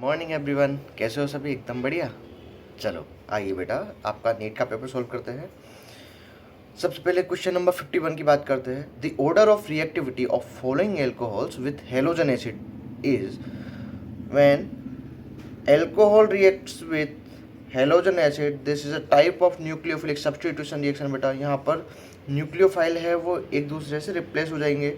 Morning everyone, कैसे हो सभी? एकदम बढ़िया। चलो आइए बेटा, आपका नीट का पेपर सोल्व करते हैं। सबसे पहले क्वेश्चन नंबर 51 की बात करते हैं। The order of reactivity of following alcohols with halogen acid is when alcohol reacts with halogen acid this is a type of nucleophilic substitution reaction. बेटा यहाँ पर न्यूक्लियोफाइल है वो एक दूसरे से रिप्लेस हो जाएंगे।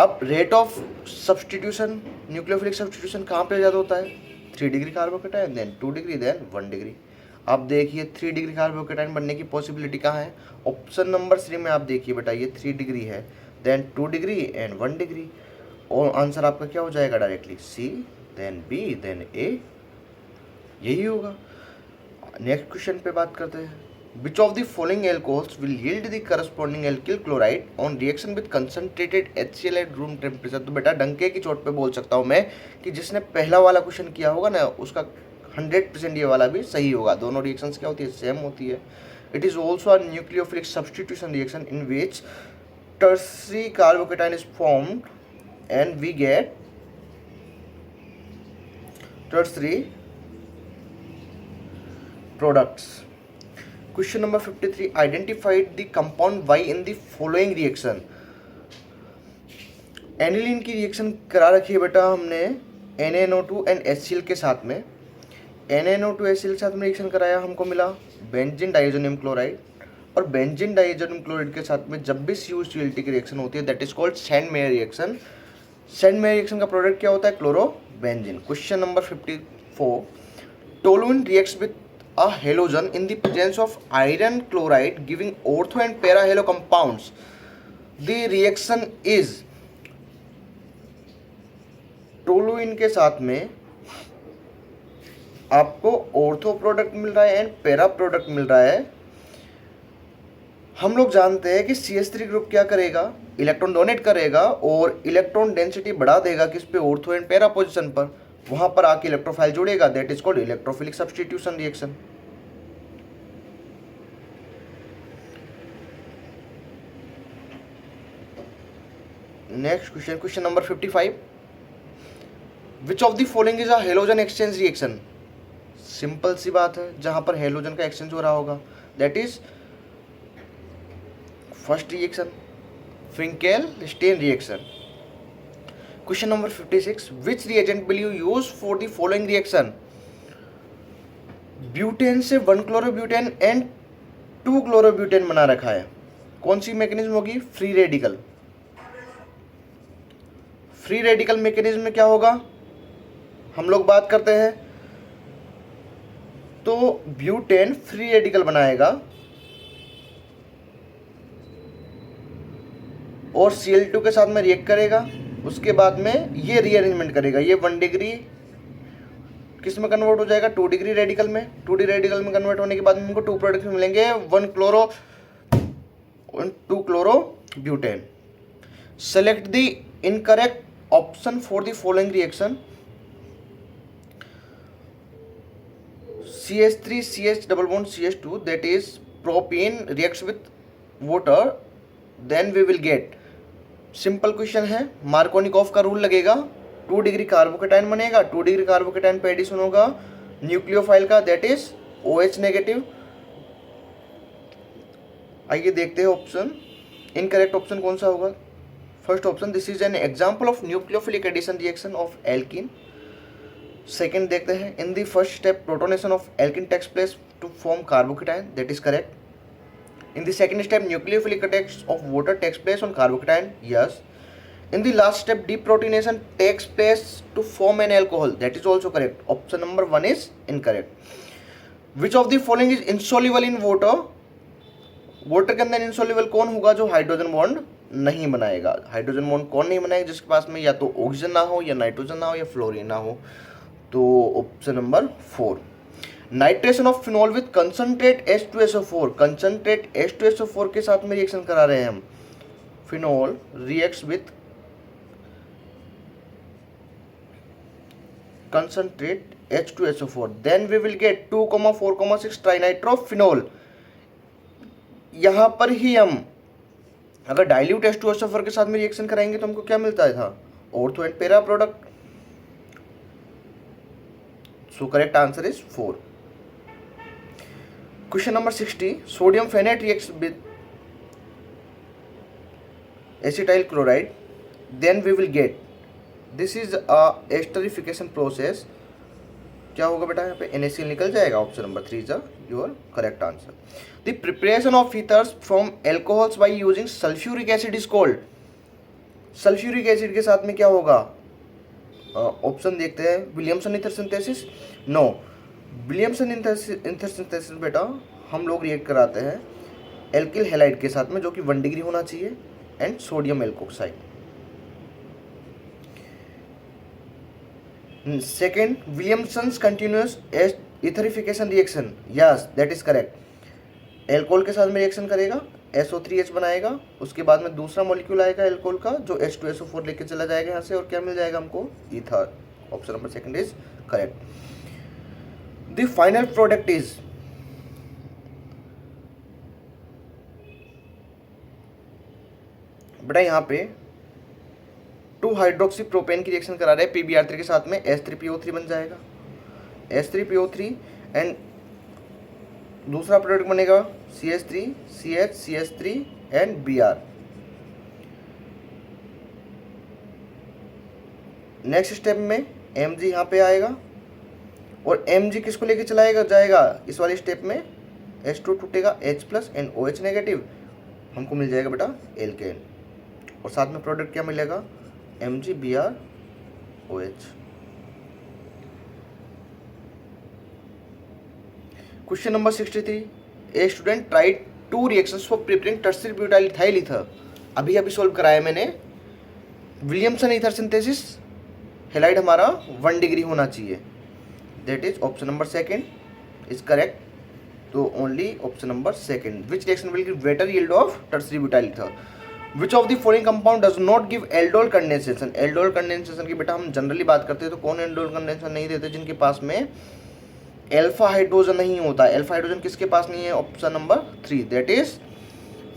अब rate of substitution, nucleophilic substitution कहाँ पे ज़्यादा होता है? 3 degree carbocation, then 2 degree, then 1 degree. अब देखिए 3 डिग्री कार्बोकेटाइन बनने की पॉसिबिलिटी कहाँ है? ऑप्शन नंबर 3 में आप देखिए बेटा, ये 3 डिग्री है, देन 2 डिग्री एंड 1 डिग्री। और आंसर आपका क्या हो जाएगा? डायरेक्टली सी, देन बी, देन ए, यही होगा। नेक्स्ट क्वेश्चन पे बात करते हैं। Which of the following alcohols will yield the corresponding alkyl chloride on reaction with concentrated HCl at room temperature? तो बेटा डंके की चोट पे बोल सकता हूँ मैं कि जिसने पहला वाला क्वेश्चन किया होगा ना, उसका 100% ये वाला भी सही होगा। दोनों रिएक्शंस क्या होती है? सेम होती है। It is also a nucleophilic substitution reaction in which tertiary carbocation is formed and we get tertiary products. Question number 53. Identified the compound Y in the following reaction. Aniline की reaction करा रखी है बेटा हमने NaNO2 and HCl के साथ में। NaNO2 HCl के साथ में रिएक्शन कराया, हमको मिला बेंजीन डाइज़ोनियम क्लोराइड। और बेंजीन डाइज़ोनियम क्लोराइड के साथ में जब भी CuCl की रिएक्शन होती है that is called sand-mayor reaction. Sand-mayor reaction का प्रोडक्ट क्या होता है? Chlorobenzene. Question number 54. Toluene reacts with a halogen in the presence of iron chloride giving ortho and para halo compounds. The reaction is toluene के साथ में आपको ortho product मिल रहा है एंड पैरा प्रोडक्ट मिल रहा है। हम लोग जानते हैं कि CH3 ग्रुप क्या करेगा? इलेक्ट्रॉन डोनेट करेगा और इलेक्ट्रॉन डेंसिटी बढ़ा देगा किस पे? ऑर्थो एंड पैरा पोजीशन पर। वहां पर आके इलेक्ट्रोफाइल जुड़ेगा, that is called electrophilic substitution reaction. Next question, question number 55. Which of the following is a halogen exchange reaction? Simple सी बात है, जहां पर हेलोजन का एक्सचेंज हो रहा होगा that is first reaction, Finkelstein reaction. Question number 56. Which reagent will you use for the following reaction? Butane से 1 क्लोरोब्यूटेन एंड 2 क्लोरोब्यूटेन बना रखा है। कौन सी मैकेनिज्म होगी? Free radical. Free radical mechanism में क्या होगा हम लोग बात करते हैं? तो ब्यूटेन फ्री रेडिकल बनाएगा और Cl2 के साथ में रिएक्ट करेगा, उसके बाद में ये रीअरेंजमेंट करेगा। ये 1 डिग्री किस में कन्वर्ट हो जाएगा? 2 डिग्री रेडिकल में। 2 डिग्री रेडिकल में कन्वर्ट होने के बाद हमको 2 प्रोडक्ट्स मिलेंगे, 2 chloro butane. Select the incorrect option for the following reaction. CH3 CH double bond CH2 that is propene reacts with water, then we will get, simple question है, Markovnikov का rule लगेगा, 2 degree carbocation बनेगा, 2 degree carbocation पे addition होगा nucleophile का that is OH negative. आइए देखते हैं ऑप्शन, इनकरेक्ट ऑप्शन कौन सा होगा? First option, this is an example of nucleophilic addition reaction of alkene. Second देखते हैं, in the first step protonation of alkene takes place to form carbocation, that is correct. In the second step nucleophilic attacks of water takes place on carbocation, yes. In the last step deprotonation takes place to form an alcohol, that is also correct. Option number 1 is incorrect. Which of the following is insoluble in water? Water के अंदर insoluble कौन होगा? जो hydrogen bond नहीं बनाएगा। Hydrogen bond कौन नहीं बनाएगा? जिसके पास में या तो ऑक्सीजन ना हो, या नाइट्रोजन ना हो, या फ्लोरीन ना हो। तो option number 4। Nitration of phenol with concentrate H2SO4। Concentrate H2SO4 के साथ में रिएक्शन करा रहे हैं हम। Phenol reacts with concentrate H2SO4, then we will get 2,4,6 trinitrophenol. यहां पर ही हम अगर डाइल्यूट H2SO4 के साथ में रिएक्शन कराएंगे तो हमको क्या मिलता था? Ortho and para product. So correct answer is 4. Question number 60. Sodium phenate reacts with acetyl chloride. Then we will get. This is a esterification process. क्या होगा बेटा यहाँ पे NaCl निकल जाएगा. Option number 3 is your correct answer. The preparation of ethers from alcohols by using sulphuric acid is called. Sulphuric acid के साथ में क्या होगा? ऑप्शन देखते हैं. Williamson ether synthesis. No, Williamson ether synthesis बेटा हम लोग रिएक्ट कराते हैं एल्किल हैलाइड के साथ में, जो कि 1 डिग्री होना चाहिए, and sodium alkoxide. Second, Williamson's continuous etherification reaction. Yes, that is correct. Alcohol के साथ में रिएक्शन करेगा, SO3H बनाएगा, उसके बाद में दूसरा मॉलिक्यूल आएगा एल्कोहल का जो H2SO4 लेके चला जाएगा यहाँ से, और क्या मिल जाएगा हमको? Ether. Option number 2 is correct. The final product is बेटा यहाँ पे 2 हाइड्रोक्सी प्रोपेन की रिएक्शन करा रहे हैं PbR3 के साथ में, H3PO3 बन जाएगा. H3PO3 एंड दूसरा प्रोडक्ट बनेगा CH3 CH CH3 and Br. Next step में Mg यहाँ पे आएगा, और Mg किसको लेके चलाएगा जाएगा इस वाली स्टेप में? H2 टूटेगा, H+ एंड OH नेगेटिव, हमको मिल जाएगा बेटा एल्केन. और साथ में प्रोडक्ट क्या मिलेगा? MgBrOH. Question number 63. A student tried 2 reactions for preparing tertiary butyl ethyl ether. अभी सोल्व कराया मैंने. विलियमसन ईथर सिंथेसिस, हैलाइड हमारा 1 डिग्री होना चाहिए. That is option number 2 is correct. तो only option number 2. Which reaction will give better yield of tertiary butyl ether? Which of the following compound does not give aldol condensation? Aldol condensation की बेटा हम generally बात करते हैं तो कौन aldol condensation नहीं देते? जिनके पास में एल्फा हाइड्रोजन नहीं होता. एल्फा हाइड्रोजन किसके पास नहीं है? Option number 3 that is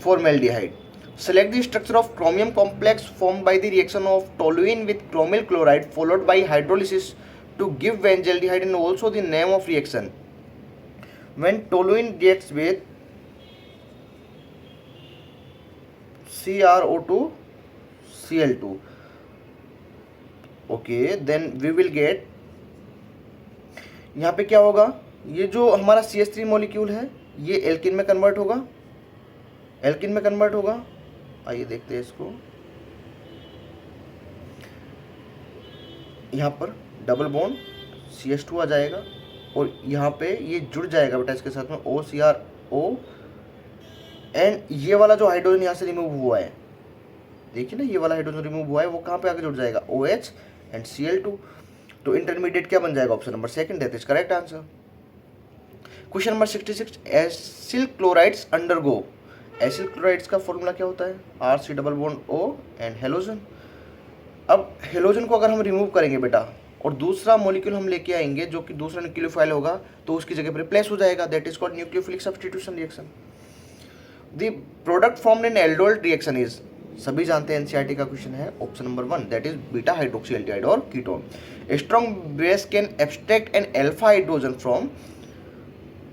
formaldehyde. Select the structure of chromium complex formed by the reaction of toluene with chromyl chloride followed by hydrolysis to give benzaldehyde and also the name of reaction. When toluene reacts with CrO2 Cl2, okay, then we will get. यहाँ पे क्या होगा? ये जो हमारा CH3 molecule है ये alkene में कन्वर्ट होगा. एल्किन में कन्वर्ट होगा. आइए देखते हैं इसको. यहाँ पर डबल बॉन्ड CH2 आ जाएगा, और यहाँ पे ये जुड़ जाएगा बेटा इसके साथ में OCrO, एंड ये वाला जो हाइड्रोजन यहाँ से रिमूव हुआ है, देखिए ना, ये वाला हाइड्रोजन रिमूव हुआ है, वो कहाँ पे आके जुड़ जाएगा? OH and Cl2. तो इंटरमीडिएट क्या बन जाएगा? Option number 2 that is correct answer. Question number 66. Acyl chlorides undergo. Acyl chlorides का फॉर्मूला क्या होता है? RC double bond O and halogen. अब हेलोजन को अगर हम रिमूव करेंगे बेटा और दूसरा मॉलिक्यूल हम लेके आएंगे जो कि दूसरा न्यूक्लियोफाइल होगा, तो उसकी जगह पर रिप्लेस हो जाएगा. That is called nucleophilic substitution reaction. The product formed in aldol reaction is, सभी जानते हैं एनसीईआरटी का क्वेश्चन है, option number 1 that is beta hydroxy aldehyde और ketone. Strong base can abstract an alpha hydrogen from,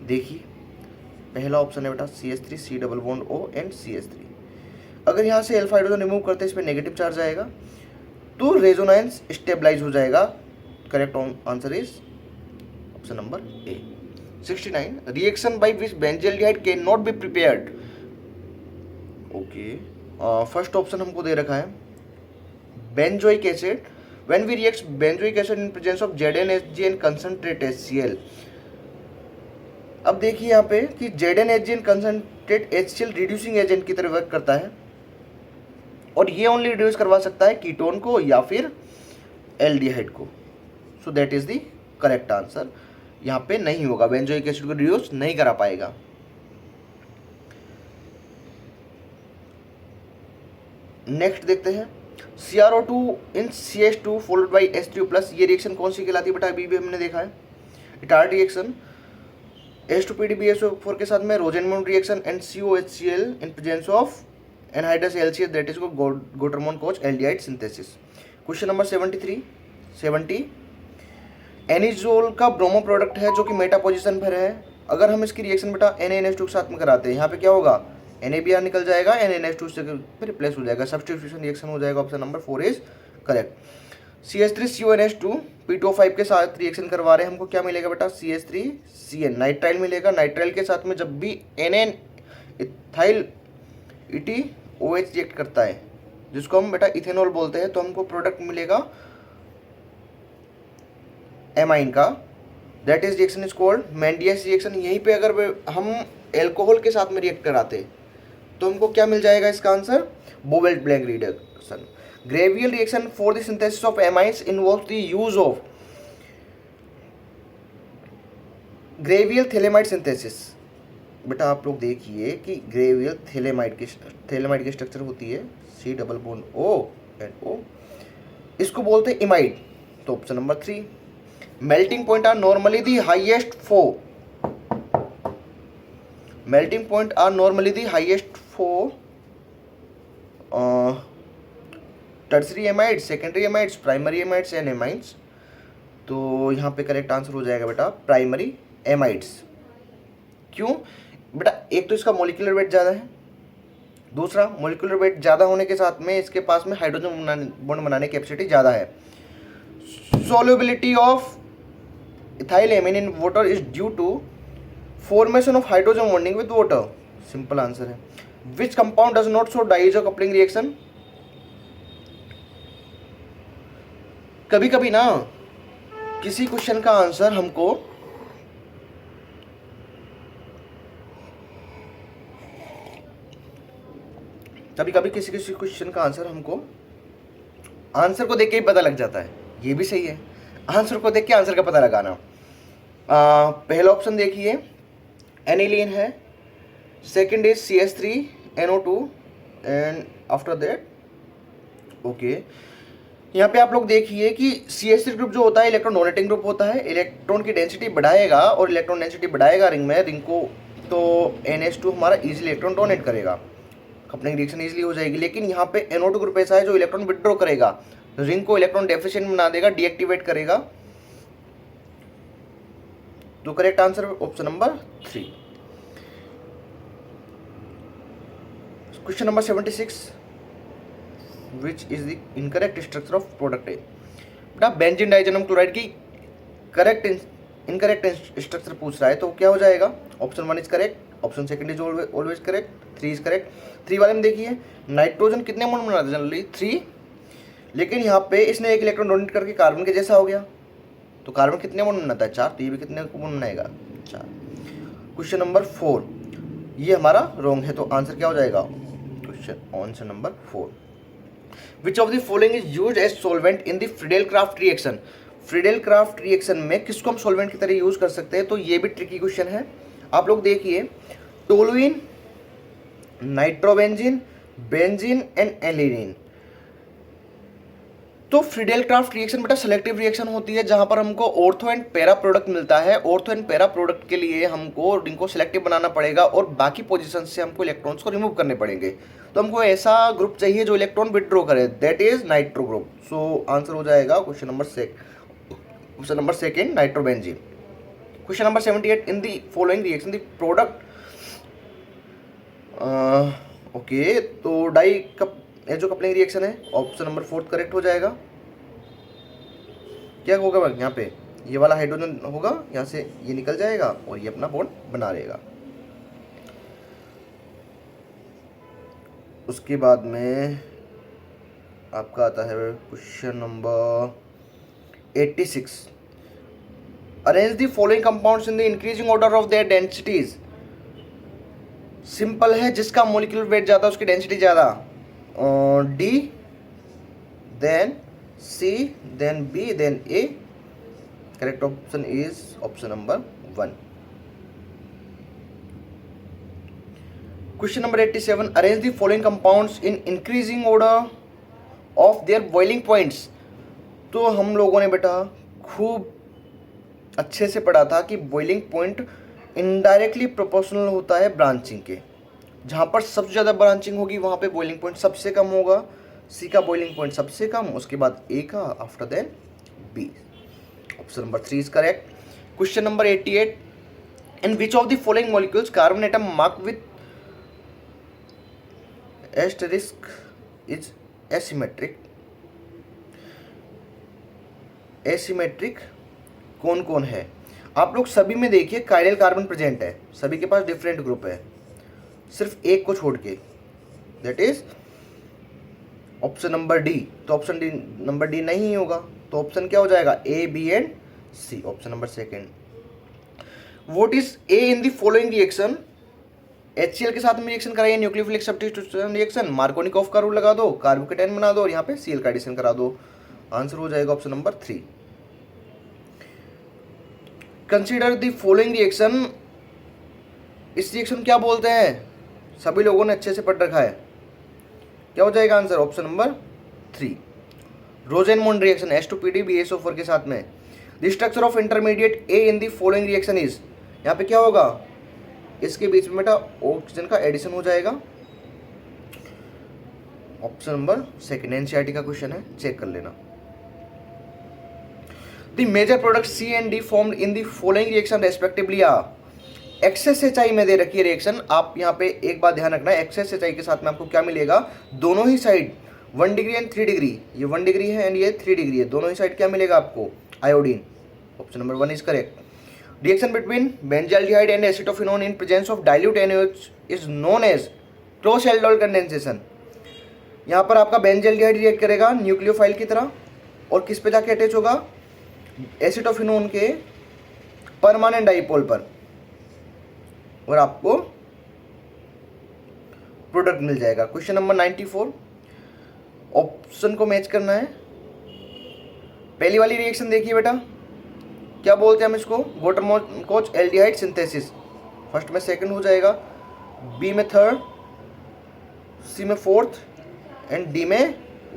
देखिए पहला option है बेटा CH3 C double bond O and CH3. अगर यहाँ से अल्फा हाइड्रोजन रिमूव करते हैं इस पर नेगेटिव चार्ज आएगा, तो रेजोनेंस स्टेबलाइज हो जाएगा. Correct answer is option number A. 69. Reaction by which benzaldehyde can not be prepared. Okay, first option हमको दे रखा है benzoic acid. When we react benzoic acid in presence of ZnHg and concentrate HCl. अब देखिए यहाँ पे कि ZnHg and concentrate HCl reducing agent की तरह वर्क करता है, और ये ओनली रिड्यूस करवा सकता है कीटोन को या फिर एल्डिहाइड को. So that is the correct answer. यहाँ पे नहीं होगा, बेंजोइक एसिड को रिड्यूस नहीं करा पाएगा. नेक्स्ट देखते हैं CrO2 in CH2 followed by H3O+. ये रिएक्शन कौन सी कहलाती है बेटा? अभी भी हमने देखा है इटार्ड रिएक्शन. H2PDBSO4 के साथ में Rosenmund reaction and COHCl in presence of anhydrous LCH that is Gattermann Koch aldehyde synthesis. Question number 70. Anisole का ब्रोमो प्रोडक्ट है जो कि मेटा पोजीशन पर है। अगर हम इसकी रिएक्शन बेटा NaNH2 के साथ में कराते हैं, यहाँ पे क्या होगा, NaBr निकल जाएगा, NaNH2 से रिप्लेस हो जाएगा, सब्स्टिट्यूशन रिएक्शन हो जाएगा। Option number 4 is correct. CH3CONH2 P2O5 के साथ रिएक्शन करवा रहे हैं, हमको क्या मिलेगा बेटा, CH3Cn नाइट्राइल मिलेगा। नाइट्राइल के साथ में जब भी NN इथाइल ETOH रिएक्ट करता है, जिसको हम बेटा इथेनॉल बोलते हैं, तो हमको प्रोडक्ट मिलेगा एमाइन का, that is reaction is called Mendius reaction. यहीं पे अगर हम एल्कोहल के साथ में रिएक्ट कराते तो हमको क्या मिल जाएगा, इसका answer Bouveault Blanc reaction. Gabriel reaction for the synthesis of amines involves the use of Gabriel phthalimide synthesis. बेटा आप लोग देखिए कि ग्रेवियल थैलेमाइड की स्ट्रक्चर होती है C double bond O and O, इसको बोलते हैं इमाइड। तो option number 3। Melting point are normally the highest for tertiary amide, secondary amides, primary amides and amides. तो यहाँ पे करेक्ट आंसर हो जाएगा बेटा प्राइमरी एमाइड्स। क्यों बेटा, एक तो इसका मोलिकुलर वेट ज़्यादा है, दूसरा मोलिकुलर वेट ज़्यादा होने के साथ में इसके पास में हाइड्रोजन बॉन्ड बनाने की कैपेसिटी ज़्यादा है। solubility of ethylamine in water is due to formation of hydrogen bonding with water। Simple answer है। Which compound does not show diazo coupling reaction? कभी कभी ना किसी क्वेश्चन का आंसर हमको किसी क्वेश्चन का आंसर हमको आंसर को देख के ही पता लग जाता है। ये भी सही है, आंसर को देख के आंसर का पता लगाना। पहला ऑप्शन देखिए एनिलीन है, second is CH3NO2 and after that okay. यहाँ पे आप लोग देखिए कि CH3 ग्रुप जो होता है इलेक्ट्रॉन डोनेटिंग ग्रुप होता है, इलेक्ट्रॉन की डेंसिटी बढ़ाएगा और इलेक्ट्रॉन डेंसिटी बढ़ाएगा रिंग को, तो NH2 हमारा इजीली इलेक्ट्रॉन डोनेट करेगा, कपलिंग रिएक्शन इजीली हो जाएगी। लेकिन यहाँ पे NO2 ग्रुप ऐसा है जो इलेक्ट्रॉन विड्रॉ करेगा, रिंग को इलेक्ट्रॉन डेफिशिएंट बना देगा, डीएक्टिवेट करेगा। तो correct answer option number 3। Question number 76, which is the incorrect structure of product ए। बेटा बेंजीन डाइजेनम क्लोराइड की करेक्ट इनकरेक्ट स्ट्रक्चर पूछ रहा है, तो क्या हो जाएगा, option 1 is correct, option second is always correct, 3 is correct. 3 वाले में देखिए नाइट्रोजन कितने बॉन्ड बनाते हैं जनरली 3, लेकिन यहाँ पे इसने एक इलेक्ट्रॉन डोनेट करके कार्बन के जैसा हो गया, तो कार्बन कितने बॉन्ड बनाता है 4, तो ये भी कितने बॉन्ड बनाएगा 4। क्वेश्चन नंबर 4 ये हमारा रॉन्ग है, तो आंसर क्या हो जाएगा, question answer number 4। Which of the following is used as solvent in the Friedel Craft reaction. Friedel Craft reaction में किसको हम सॉल्वेंट की तरह यूज कर सकते हैं, तो ये भी ट्रिकी क्वेश्चन है। आप लोग देखिए toluene, nitrobenzene, benzene and alanine. तो फ्रीडेल-क्राफ्ट रिएक्शन बेटा सेलेक्टिव रिएक्शन होती है, जहां पर हमको ऑर्थो एंड पैरा प्रोडक्ट मिलता है। ऑर्थो एंड पैरा प्रोडक्ट के लिए हमको रिंग को सेलेक्टिव बनाना पड़ेगा और बाकी पोजीशन से हमको इलेक्ट्रॉन्स को रिमूव करने पड़ेंगे। तो हमको ऐसा ग्रुप चाहिए जो इलेक्ट्रॉन विड्रॉ करे, that is nitro group. So answer हो जाएगा question number second nitrobenzene. Question number 78, in the following reaction the product okay, तो डाई कप ये जो कपलिंग रिएक्शन है ऑप्शन नंबर 4 करेक्ट हो जाएगा। क्या होगा भाई, यहाँ पे ये वाला हाइड्रोजन होगा, यहाँ से ये निकल जाएगा और ये अपना बॉन्ड बना लेगा। उसके बाद में आपका आता है question number 86, arrange the following compounds in the increasing order of their densities. Simple है, जिसका मोलिकुलर वेट ज़्यादा उसकी डेंसिटी ज़्यादा, D then C then B then A। correct option is option number 1। question number 87, arrange the following compounds in increasing order of their boiling points। तो हम लोगों ने बेटा खूब अच्छे से पढ़ा था कि बॉइलिंग पॉइंट इनडायरेक्टली प्रोपोर्शनल होता है ब्रांचिंग के, जहाँ पर सबसे ज़्यादा ब्रांचिंग होगी वहाँ पे बॉइलिंग पॉइंट सबसे कम होगा। सी का बॉइलिंग पॉइंट सबसे कम, उसके बाद ए का, after then B. Option number 3 is correct. Question number 88. In which of the following molecules carbon atom marked with asterisk is asymmetric? Asymmetric कौन कौन है? आप लोग सभी में देखिए कायरल कार्बन प्रेजेंट है, सभी के पास डिफरेंट ग्रुप है, सिर्फ एक को छोड़ के, that is option number D. तो ऑप्शन डी नंबर डी नहीं होगा, तो ऑप्शन क्या हो जाएगा? A, B and C. Option number second. What is A in the following reaction? HCl के साथ में रिएक्शन कराइए, न्यूक्लियोफिलिक सब्स्टिट्यूशन रिएक्शन, मार्कोनिकॉफ का रूल लगा दो, कार्बोकेटाइन बना दो और यहाँ पे Cl का एडिशन करा दो. आंसर हो जाएगा option number 3. Consider the following reaction. इस रिएक्शन क्या बोलते हैं? सभी लोगों ने अच्छे से पढ़ रखा है. क्या हो जाएगा answer? Option number 3. Rosenmund reaction H2PD BaSO4 के साथ में. The structure of intermediate A in the following reaction is. यहाँ पे क्या होगा? इसके बीच में बेटा ऑक्सीजन का एडिशन हो जाएगा. Option number second. एनसीईआरटी का क्वेश्चन है, चेक कर लेना. The major product C and D formed in the following reaction respectively are. Excess HI में दे रखी है रिएक्शन. आप यहाँ पे एक बात ध्यान रखना है, एक्सेस HI के साथ में आपको क्या मिलेगा? दोनों ही साइड 1 डिग्री एंड 3 डिग्री. ये 1 डिग्री है एंड ये 3 डिग्री है. दोनों ही साइड क्या मिलेगा आपको? Iodine. Option number 1 is correct. Reaction between benzaldehyde and acetophenone in presence of dilute NaOH is known as close aldol condensation. यहाँ पर आपका बेंजाल्डिहाइड रिएक्ट करेगा न्यूक्लियोफाइल की तरह और किस पे जाके अटैच होगा? एसिटोफिनोन के परमानेंट डाइपोल पर, और आपको प्रोडक्ट मिल जाएगा. Question number 94. ऑप्शन को मैच करना है. पहली वाली रिएक्शन देखिए बेटा, क्या बोलते हैं हम इसको? Water aldehyde synthesis. फर्स्ट में सेकंड हो जाएगा, बी में थर्ड, सी में फोर्थ एंड डी में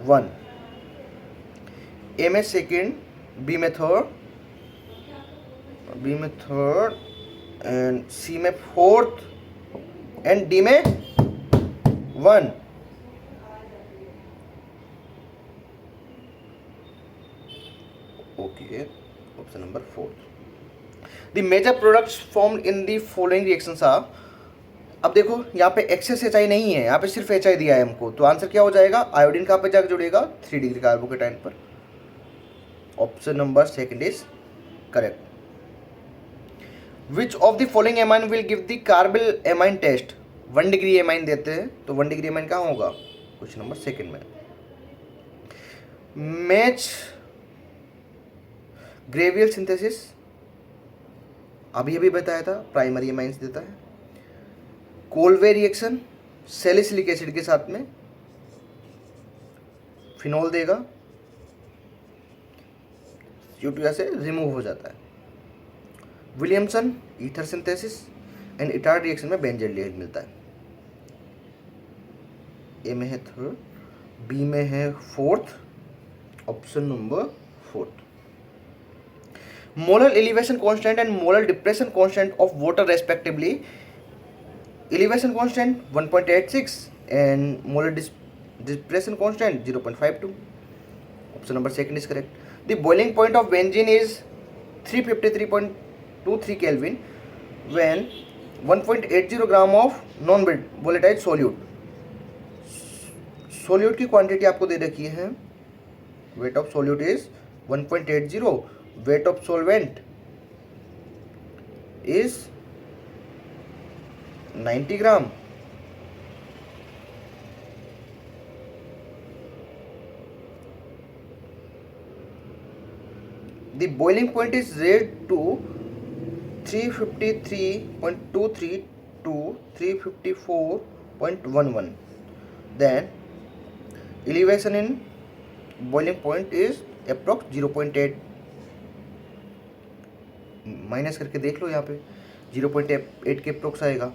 1. ए में सेकंड, बी में थर्ड एंड सी में फोर्थ एंड डी में 1. Okay, option number 4. The major products formed in the following reactions are. अब देखो यहाँ पे एक्सेस HI नहीं है, यहाँ पे सिर्फ HI दिया है हमको, तो आंसर क्या हो जाएगा? आयोडीन कहाँ पे जाकर जुड़ेगा? 3 डिग्री कार्बोकेटाइन पर. Option number second is correct. Which of the following amine will give the carbylamine test? 1 degree amine देते हैं, तो 1 डिग्री एमाइन कहाँ होगा? क्वेश्चन नंबर सेकंड में. मैच ग्रेवियल सिंथेसिस अभी बताया था, प्राइमरी एमाइंस देता है. कोलवे रिएक्शन सैलिसिलिक एसिड के साथ में फिनॉल देगा, CO2 से रिमूव हो जाता है. Williamson ether synthesis and Etard reaction में बेंजाल्डिहाइड मिलता है. ए में है थर्ड, बी में है fourth. Option number 4. Molar elevation constant and molar depression constant of water respectively. Elevation constant 1.86 and molar depression constant 0.52. Option number second is correct. The boiling point of benzene is 353.23 kelvin when 1.80 gram of non volatile solute. Solute की quantity आपको दे रखी है. Wait of solute is 1.80. weight of solvent is 90 gram. The boiling point is raised to 353.23 to 354.11. Then elevation in boiling point is approx 0.8. Minus करके देख लो, यहाँ पे 0.8 के अप्रोक्स आएगा.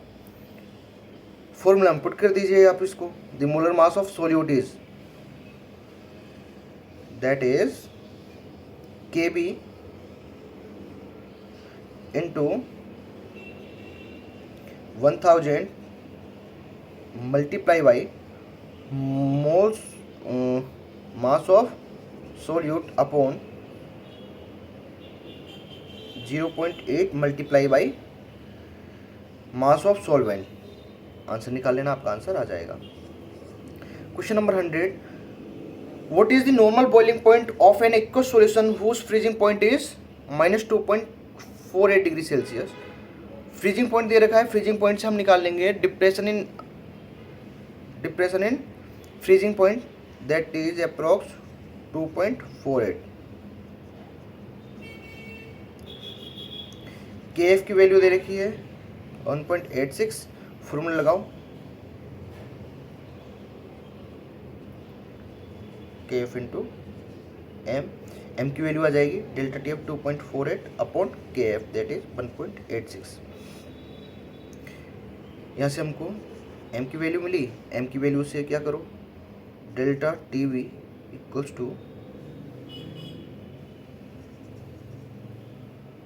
फॉर्मूला पुट कर दीजिए आप इसको. The molar mass of solute is, that is Kb into 1000 multiply by moles mass of solute upon 0.8 multiply by mass of solvent. Answer निकाल लेना, आपका आंसर आ जाएगा। Question number 100, what is the normal boiling point of an aqueous solution whose freezing point is -2.48 degree Celsius. Freezing point दे रखा है, freezing point से हम निकाल लेंगे depression in freezing point, that is approx 2.48। KF की वैल्यू दे रखी है 1.86, फॉर्मूला लगाओ, KF इंटू M की वैल्यू आ जाएगी delta TF 2.48 upon KF that is 1.86। यहाँ से हमको M की वैल्यू मिली, M की वैल्यू से क्या करो, delta TV equals to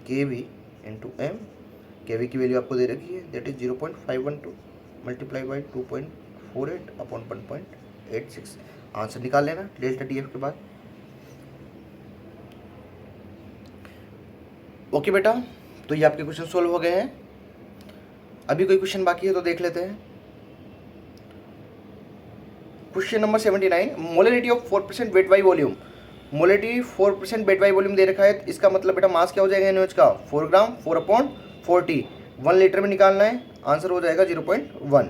KV into M। KV की वैल्यू आपको दे रखी है that is 0.512 multiply by 2.48 upon 1.86। Answer निकाल लेना डेल्टा TF के बाद। ओके बेटा, तो ये आपके क्वेश्चन सोल्व हो गए हैं। अभी कोई क्वेश्चन बाकी है तो देख लेते हैं। Question number 79, molarity of 4% weight by volume. Molarity 4% weight by volume दे रखा है, इसका मतलब बेटा मास क्या हो जाएगा NaOH का, 4 ग्राम 4/40, 1 लीटर में निकालना है, आंसर हो जाएगा 0.1।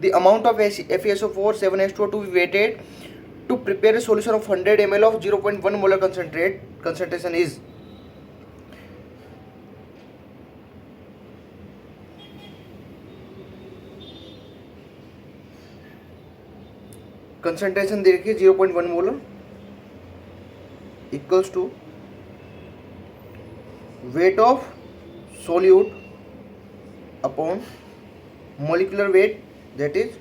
The amount of FeSO4 7H2O to be weighted to prepare a solution of 100 ml of 0.1 molar concentration is. Concentration दे रखी है 0.1 molar equals to weight of solute upon molecular weight that is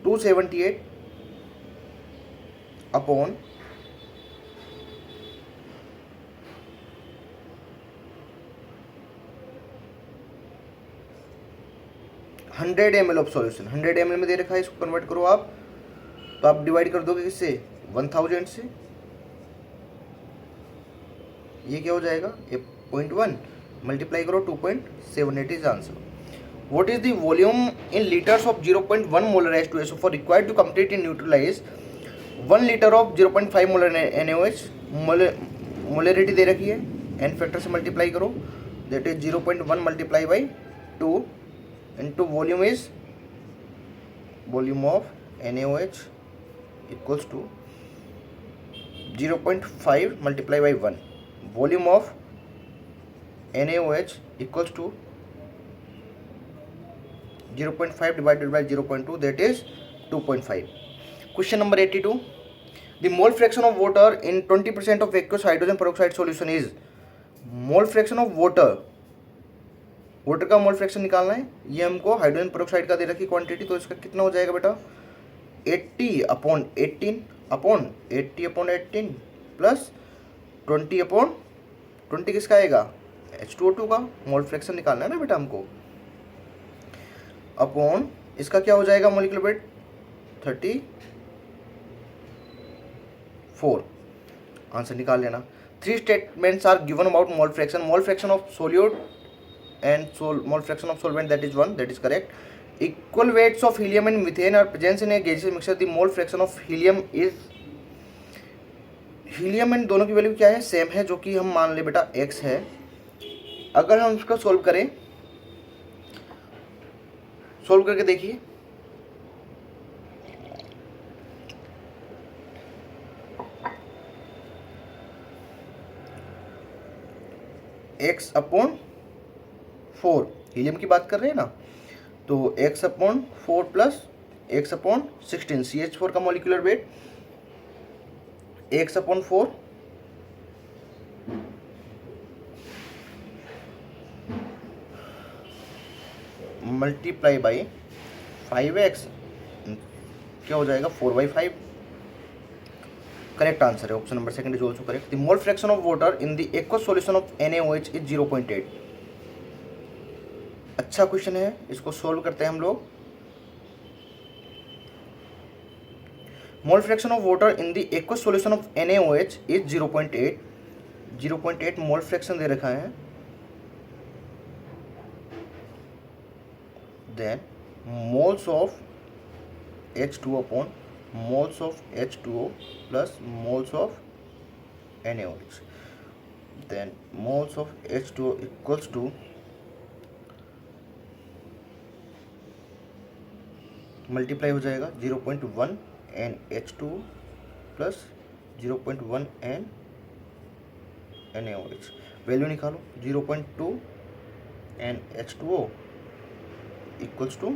278 upon 100 ml of solution. 100 ml में दे रखा है, इसको convert करो आप, तो आप डिवाइड कर दोगे किससे, 1000 से, ये क्या हो जाएगा 0.1 मल्टीप्लाई करो 2.78 is answer. What is the volume in litres of 0.1 molar H2SO4 required to complete in neutralize 1 litre of 0.5 molar NaOH। Molarity दे रखी है, n फैक्टर से मल्टीप्लाई करो that is 0.1 multiply by 2 into volume is volume of NaOH equals to 0.5 multiply by 1, volume of NaOH equals to 0.5 divided by 0.2 that is 2.5। Question number 82, the mole fraction of water in 20% of aqueous hydrogen peroxide solution is. Mole fraction of water का mole fraction निकालना है, ये हमको hydrogen peroxide का दे रखी quantity, तो इसका कितना हो जाएगा बेटा 80 अपॉन 18 प्लस 20 अपॉन 20 किसका आएगा H2O2 का। मोल फ्रैक्शन निकालना है ना बेटा हमको, अपॉन इसका क्या हो जाएगा मोलिकुलर वेट 34। आंसर निकाल लेना। 3 statements are given about mole fraction of solute and mole fraction of solvent that is 1, that is correct. Equal weights of helium and methane are present in a gaseous mixture. The mole fraction of helium is, helium and दोनों की value क्या है, same है, जो कि हम मान ले बेटा x है। अगर हम इसको सोल्व करें, सोल्व करके देखिए, x अपॉन 4, हीलियम की बात कर रहे हैं ना, तो x upon 4 plus x upon 16, CH4 का molecular weight x upon 4 multiply by 5x, क्या हो जाएगा 4/5। करेक्ट आंसर है, option number second is also correct. The mole fraction of water in the aqueous solution of NaOH is 0.8। अच्छा question है, इसको solve करते हैं हम लोग। Mole fraction of water in the aqueous solution of NaOH is 0.8। 0.8 mole fraction दे रखा है, then moles of H2O upon moles of H2O plus moles of NaOH, then moles of H2O equals to multiply हो जाएगा 0.1 NH2 plus 0.1 NaOH। Value निकालो, 0.2 NH2O equals to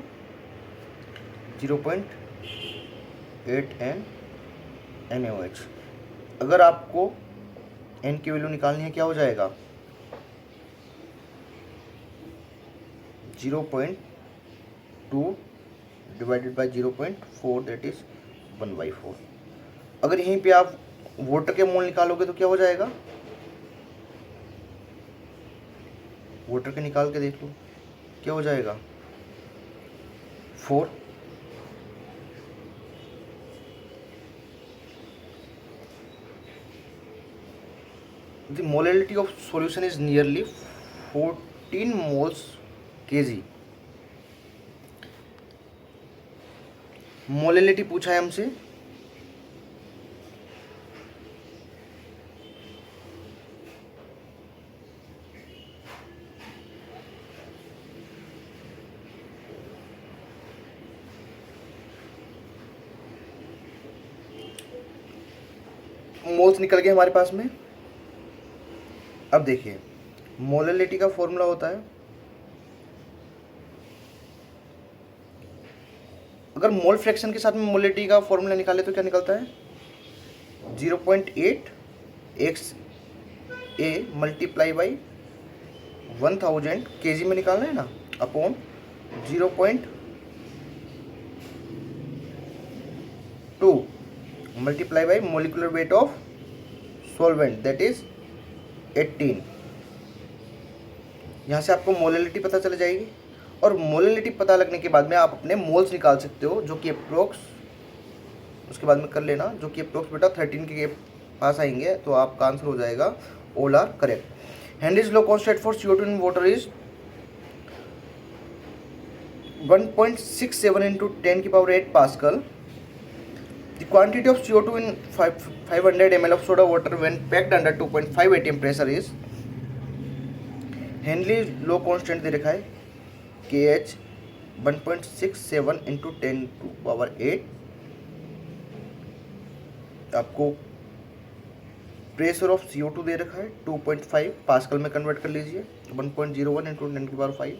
0.8 NaOH। अगर आपको n की value निकालनी है क्या हो जाएगा, 0.2 डिवाइडेड बाई 0.4 दैट इज 1/4। अगर यहीं पे आप वाटर के मोल निकालोगे तो क्या हो जाएगा, वाटर के निकाल के देख लो क्या हो जाएगा, 4। The molality of solution is nearly 14 moles kg। Molality पूछा है हमसे, मोल्स निकल गए हमारे पास में। अब देखिए मोलेलिटी का फॉर्मूला होता है, अगर मोल फ्रैक्शन के साथ में मोलेलिटी का फॉर्मूला निकाले तो क्या निकलता है, 0.8 XA मल्टीप्लाई बाई 1000 kg में निकालना है ना, upon 0.2 multiply by molecular weight of solvent that is 18। यहाँ से आपको मोलेलिटी पता चल जाएगी, और मोलेलिटी पता लगने के बाद में आप अपने मोल्स निकाल सकते हो, जो कि अप्रोक्स उसके बाद में कर लेना, जो कि अप्रोक्स बेटा 13 के पास आएंगे, तो आपका आंसर हो जाएगा all are correct. Henry's law constant for CO2 in water is 1.67 into 10⁸ pascal. The quantity of CO2 in 500 ml of soda water when packed under 2.5 atm pressure is, Henry law constant दे रखा है KH 1.67 into 10⁸। आपको pressure of CO2 दे रखा है 2.5 pascal में convert कर लीजिए, 1.01 into 10⁵।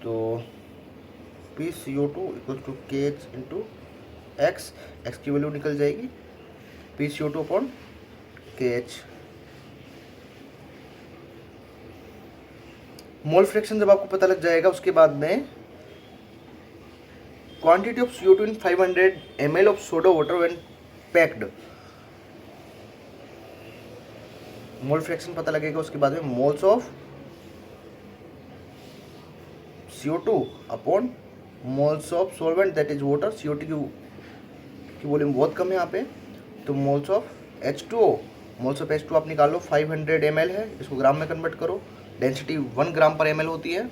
तो PCO2 equal to KH into X की वैल्यू निकल जाएगी PCO2 upon KH। Mole fraction जब आपको पता लग जाएगा, उसके बाद में quantity of CO2 in 500 ml of soda water when packed, mole fraction पता लगेगा, उसके बाद में moles of CO2 upon moles of solvent that is water. CO2 की वॉल्यूम बहुत कम है यहाँ पे, तो moles of H2O, moles of H2O आप निकालो, 500 ml है, इसको ग्राम में कन्वर्ट करो, डेंसिटी 1 ग्राम पर ml होती है,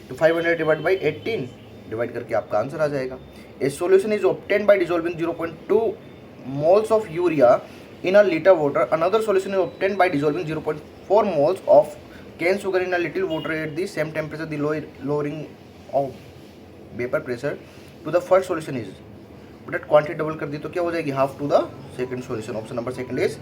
तो 500 डिवाइड बाई 18 डिवाइड करके आपका आंसर आ जाएगा। ए solution is obtain bye dissolving 0.2 moles of urea in a litre water. Another solution is obtain bye dissolving 0.4 moles of cane sugar in a little water at the same temperature, the lowering of vapor pressure to the first solution is, but quantity double कर दी तो क्या हो जाएगी, half to the second solution. Option number second is